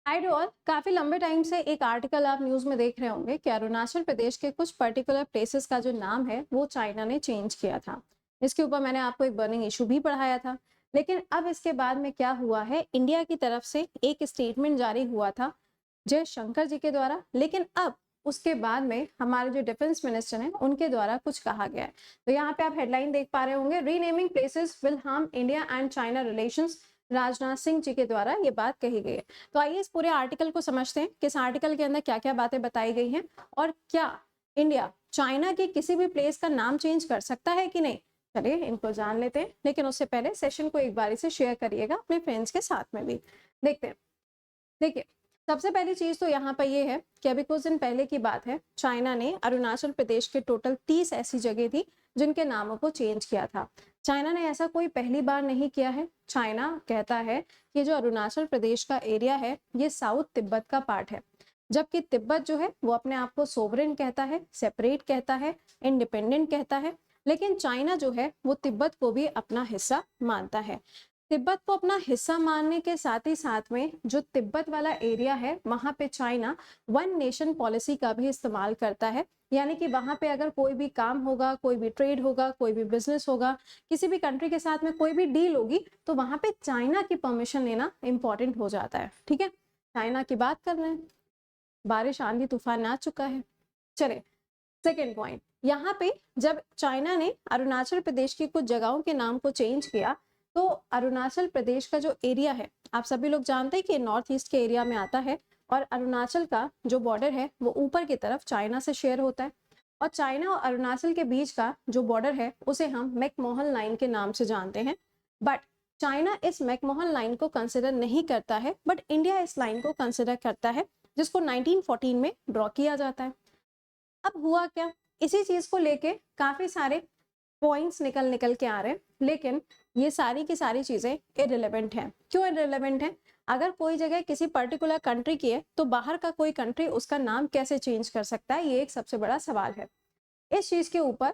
और काफी लंबे टाइम से एक आर्टिकल आप न्यूज में देख रहे होंगे कि अरुणाचल प्रदेश के कुछ पर्टिकुलर प्लेसेस का जो नाम है वो चाइना ने चेंज किया था। इसके ऊपर मैंने आपको एक बर्निंग इशू भी पढ़ाया था। लेकिन अब इसके बाद में क्या हुआ है, इंडिया की तरफ से एक स्टेटमेंट जारी हुआ था जयशंकर जी के द्वारा। लेकिन अब उसके बाद में हमारे जो डिफेंस मिनिस्टर हैं उनके द्वारा कुछ कहा गया है। तो यहाँ पे आप हेडलाइन देख पा रहे होंगे, renaming places will harm India and China relations. Rajnath Singh ji के द्वारा ये बात कही गई है। तो आइए इस पूरे आर्टिकल को समझते हैं कि इस आर्टिकल के अंदर क्या क्या बातें बताई गई हैं और क्या इंडिया चाइना के किसी भी प्लेस का नाम चेंज कर सकता है कि नहीं। चलिए इनको जान लेते हैं, लेकिन उससे पहले सेशन को एक बारी से शेयर करिएगा अपने फ्रेंड्स के साथ में भी। देखते हैं। देखिए, सबसे पहली चीज तो यहाँ पर ये है कि अभी कुछ दिन पहले की बात है, चाइना ने अरुणाचल प्रदेश के टोटल 30 ऐसी जगह थी जिनके नामों को चेंज किया था। चाइना ने ऐसा कोई पहली बार नहीं किया है। चाइना कहता है कि जो अरुणाचल प्रदेश का एरिया है ये साउथ तिब्बत का पार्ट है, जबकि तिब्बत जो है वो अपने आप को सोवरेन कहता है, सेपरेट कहता है, इंडिपेंडेंट कहता है। लेकिन चाइना जो है वो तिब्बत को भी अपना हिस्सा मानता है। तिब्बत को अपना हिस्सा मानने के साथ ही साथ में जो तिब्बत वाला एरिया है वहां पे चाइना वन नेशन पॉलिसी का भी इस्तेमाल करता है। यानी कि वहां पे अगर कोई भी काम होगा, कोई भी ट्रेड होगा, कोई भी बिजनेस होगा, किसी भी कंट्री के साथ में कोई भी डील होगी, तो वहां पे चाइना की परमिशन लेना इंपॉर्टेंट हो जाता है। ठीक है, चाइना की बात कर रहे हैं, बारिश आंधी तूफान आ चुका है। चले सेकेंड पॉइंट, यहाँ पे जब चाइना ने अरुणाचल प्रदेश की कुछ जगहों के नाम को चेंज किया, तो अरुणाचल प्रदेश का जो एरिया है, आप सभी लोग जानते हैं कि नॉर्थ ईस्ट के एरिया में आता है और अरुणाचल का जो बॉर्डर है वो ऊपर की तरफ चाइना से शेयर होता है। और चाइना और अरुणाचल के बीच का जो बॉर्डर है उसे हम मैकमोहन लाइन के नाम से जानते हैं। बट चाइना इस मैकमोहन लाइन को कंसिडर नहीं करता है, बट इंडिया इस लाइन को कंसिडर करता है, जिसको 1914 में ड्रॉ किया जाता है। अब हुआ क्या, इसी चीज को लेके काफी सारे पॉइंट्स निकल निकल के आ रहे हैं, लेकिन ये सारी की सारी चीजें इररिलेवेंट हैं। क्यों इररिलेवेंट है? अगर कोई जगह किसी पर्टिकुलर कंट्री की है तो बाहर का कोई कंट्री उसका नाम कैसे चेंज कर सकता है, ये एक सबसे बड़ा सवाल है। इस चीज के ऊपर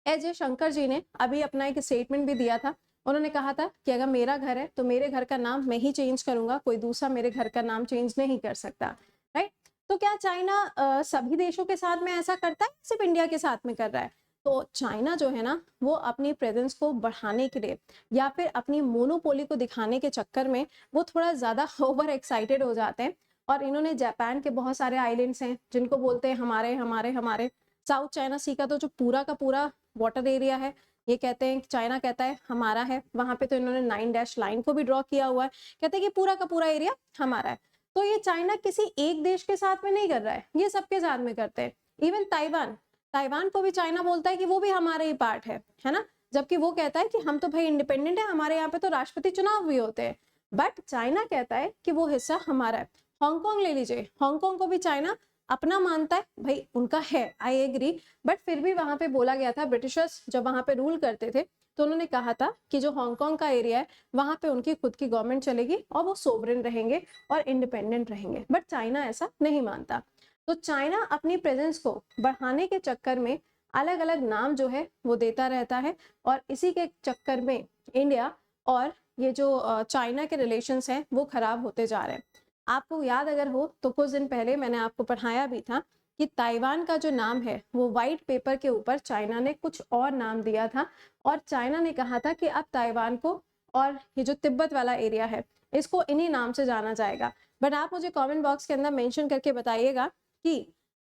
जय शंकर जी ने अभी अपना एक स्टेटमेंट भी दिया था। उन्होंने कहा था कि अगर मेरा घर है तो मेरे घर का नाम मैं ही चेंज करूंगा, कोई दूसरा मेरे घर का नाम चेंज नहीं कर सकता। राइट? तो क्या चाइना सभी देशों के साथ में ऐसा करता है, सिर्फ इंडिया के साथ में कर रहा है? तो चाइना जो है ना वो अपनी प्रेजेंस को बढ़ाने के लिए या फिर अपनी मोनोपोली को दिखाने के चक्कर में वो थोड़ा ज्यादा ओवर एक्साइटेड हो जाते हैं। और इन्होंने जापान के बहुत सारे आइलैंड्स हैं जिनको बोलते हैं हमारे हमारे हमारे। साउथ चाइना सी का तो जो पूरा का पूरा वाटर एरिया है, ये कहते हैं, चाइना कहता है हमारा है। वहां पे तो इन्होंने 9 डैश लाइन को भी ड्रॉ किया हुआ है, कहते हैं कि पूरा का पूरा एरिया हमारा है। तो ये चाइना किसी एक देश के साथ में नहीं कर रहा है, ये सबके साथ में करते हैं। इवन ताइवान, ताइवान को भी चाइना बोलता है कि वो भी हमारे ही पार्ट है ना। जबकि वो कहता है कि हम तो भाई इंडिपेंडेंट है, हमारे यहाँ पे तो राष्ट्रपति चुनाव भी होते हैं। बट चाइना कहता है कि वो हिस्सा हमारा है। हांगकांग ले लीजिए, हांगकांग को भी चाइना अपना मानता है, भाई उनका है, आई एग्री। बट फिर भी वहां पे बोला गया था, ब्रिटिशर्स जब वहां पे रूल करते थे तो उन्होंने कहा था कि जो हांगकांग का एरिया है वहां पे उनकी खुद की गवर्नमेंट चलेगी और वो सोवरेन रहेंगे और इंडिपेंडेंट रहेंगे। बट चाइना ऐसा नहीं मानता। तो चाइना अपनी प्रेजेंस को बढ़ाने के चक्कर में अलग अलग नाम जो है वो देता रहता है, और इसी के चक्कर में इंडिया और ये जो चाइना के रिलेशंस हैं वो खराब होते जा रहे हैं। आपको याद अगर हो तो कुछ दिन पहले मैंने आपको पढ़ाया भी था कि ताइवान का जो नाम है वो व्हाइट पेपर के ऊपर चाइना ने कुछ और नाम दिया था, और चाइना ने कहा था कि अब ताइवान को और ये जो तिब्बत वाला एरिया है इसको इन्हीं नाम से जाना जाएगा। बट आप मुझे कमेंट बॉक्स के अंदर मेंशन करके बताइएगा कि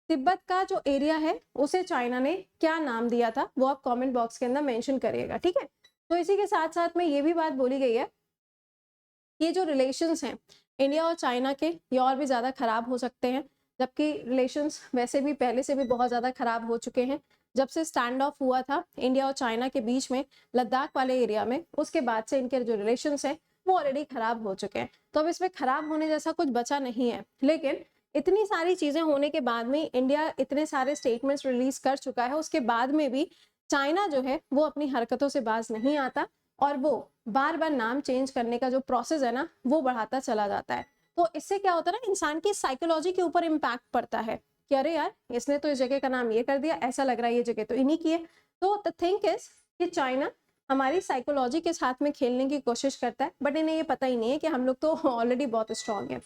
तिब्बत का जो एरिया है उसे चाइना ने क्या नाम दिया था, वो आप कमेंट बॉक्स के अंदर मेंशन करिएगा। ठीक है, तो इसी के साथ साथ में ये भी बात बोली गई है, ये जो रिलेशंस हैं इंडिया और चाइना के, ये और भी ज़्यादा खराब हो सकते हैं। जबकि रिलेशंस वैसे भी पहले से भी बहुत ज़्यादा खराब हो चुके हैं। जब से स्टैंड ऑफ हुआ था इंडिया और चाइना के बीच में लद्दाख वाले एरिया में, उसके बाद से इनके जो रिलेशंस हैं वो ऑलरेडी खराब हो चुके हैं। तो अब इसमें खराब होने जैसा कुछ बचा नहीं है। लेकिन इतनी सारी चीज़ें होने के बाद में, इंडिया इतने सारे स्टेटमेंट्स रिलीज कर चुका है, उसके बाद में भी चाइना जो है वो अपनी हरकतों से बाज नहीं आता, और वो बार बार नाम चेंज करने का जो प्रोसेस है ना वो बढ़ाता चला जाता है। तो इससे क्या होता है ना, इंसान की साइकोलॉजी के ऊपर इम्पैक्ट पड़ता है कि अरे यार इसने तो इस जगह का नाम ये कर दिया, ऐसा लग रहा है ये जगह तो इन्हीं की है। तो द थिंक इज कि चाइना हमारी साइकोलॉजी के साथ में खेलने की कोशिश करता है, बट इन्हें ये पता ही नहीं है कि हम लोग तो ऑलरेडी बहुत स्ट्रांग है।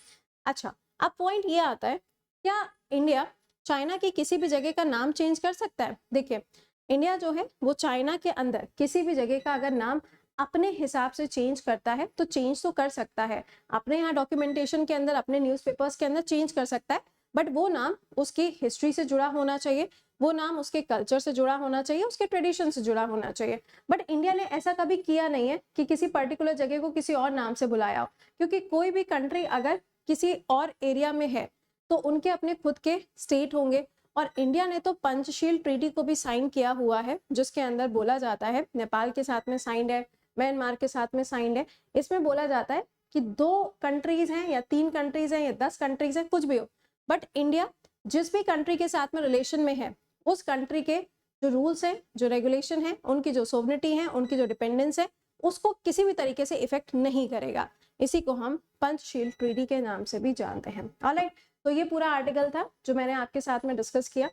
अच्छा, अब पॉइंट ये आता है, क्या इंडिया चाइना की किसी भी जगह का नाम चेंज कर सकता है? देखिए, इंडिया जो है वो चाइना के अंदर किसी भी जगह का अगर नाम अपने हिसाब से चेंज करता है तो चेंज तो कर सकता है, अपने यहाँ डॉक्यूमेंटेशन के अंदर, अपने न्यूज़पेपर्स के अंदर चेंज कर सकता है, बट वो नाम उसकी हिस्ट्री से जुड़ा होना चाहिए, वो नाम उसके कल्चर से जुड़ा होना चाहिए, उसके ट्रेडिशन से जुड़ा होना चाहिए। बट इंडिया ने ऐसा कभी किया नहीं है कि किसी पर्टिकुलर जगह को किसी और नाम से बुलाया हो, क्योंकि कोई भी कंट्री अगर किसी और एरिया में है तो उनके अपने खुद के स्टेट होंगे। और इंडिया ने तो पंचशील ट्रीटी को भी साइन किया हुआ है, जिसके अंदर बोला जाता है, नेपाल के साथ में साइंड है, म्यांमार के साथ में साइंड है, इसमें बोला जाता है कि 2 कंट्रीज हैं या 3 कंट्रीज हैं या 10 कंट्रीज हैं, कुछ भी हो, बट इंडिया जिस भी कंट्री के साथ में रिलेशन में है, उस कंट्री के जो रूल्स हैं, जो रेगुलेशन है, उनकी जो सोवरेनिटी है, उनकी जो डिपेंडेंस है, उसको किसी भी तरीके से इफेक्ट नहीं करेगा। इसी को हम पंचशील ट्रीटी के नाम से भी जानते हैं। ऑलराइट, तो ये पूरा आर्टिकल था जो मैंने आपके साथ में डिस्कस किया।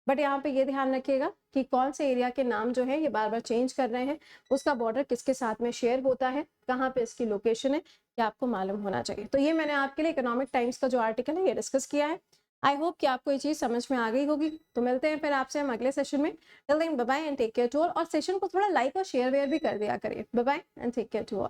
बट यहाँ पे ये ध्यान रखिएगा कि कौन से एरिया के नाम जो है ये बार बार चेंज कर रहे हैं, उसका बॉर्डर किसके साथ में शेयर होता है, कहाँ पे इसकी लोकेशन है, ये आपको मालूम होना चाहिए। तो ये मैंने आपके लिए इकोनॉमिक टाइम्स का जो आर्टिकल है ये डिस्कस किया है। आई होप कि आपको ये चीज समझ में आ गई होगी। तो मिलते हैं फिर आपसे हम अगले सेशन में। Till then bye bye and take care to all. और सेशन को थोड़ा लाइक और शेयर वेयर भी कर दिया करिए। Bye bye and take care to all.